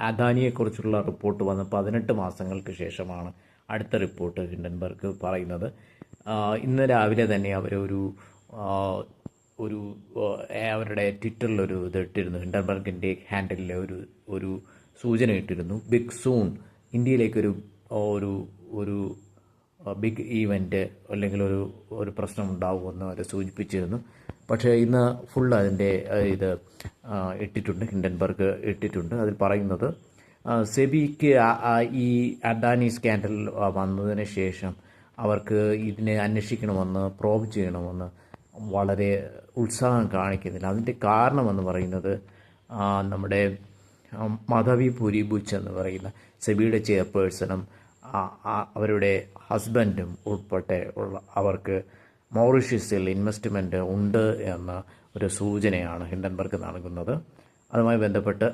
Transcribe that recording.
അദാനിയെക്കുറിച്ചുള്ള report വന്ന് 18 മാസങ്ങൾക്ക് ശേഷമാണ് അടുത്ത റിപ്പോർട്ട് ഹിൻഡൻബർഗ് പറയുന്നത്. ഇന്ന് രാവിലെ തന്നെ അവരൊരു ഒരു അവരുടെ ട്വിറ്ററിലൊരു ഇട്ടിരുന്നു. ഹിൻഡൻബർഗിൻ്റെ ഹാൻഡിലിൽ ഒരു സൂചന ഇട്ടിരുന്നു. ബിഗ് സൂൺ ഇന്ത്യയിലേക്കൊരു ഒരു ഒരു ബിഗ് ഈവൻറ്റ് അല്ലെങ്കിൽ ഒരു പ്രശ്നം ഉണ്ടാകുമെന്ന് അവർ സൂചിപ്പിച്ചിരുന്നു. പക്ഷേ ഇന്ന് ഫുൾ അതിൻ്റെ ഇത് ഇട്ടിട്ടുണ്ട്, ഹിൻഡൻബർഗ് ഇട്ടിട്ടുണ്ട്. അതിൽ പറയുന്നത് സെബിക്ക് ഈ അദാനി സ്കാൻഡൽ വന്നതിന് ശേഷം അവർക്ക് ഇതിനെ അന്വേഷിക്കണമെന്ന്, പ്രോബ് ചെയ്യണമെന്ന് വളരെ ഉത്സാഹം കാണിക്കുന്നില്ല. അതിൻ്റെ കാരണമെന്ന് പറയുന്നത് നമ്മുടെ മാധവി പുരി ബുച്ച് എന്ന് പറയുന്ന സെബിയുടെ ചെയർപേഴ്സണും അവരുടെ ഹസ്ബൻഡും ഉൾപ്പെടെ അവർക്ക് മൗറീഷ്യസിൽ ഇൻവെസ്റ്റ്മെൻറ്റ് ഉണ്ട് എന്ന ഒരു സൂചനയാണ് ഹിൻഡൻബർഗ് നൽകുന്നത്. അതുമായി ബന്ധപ്പെട്ട്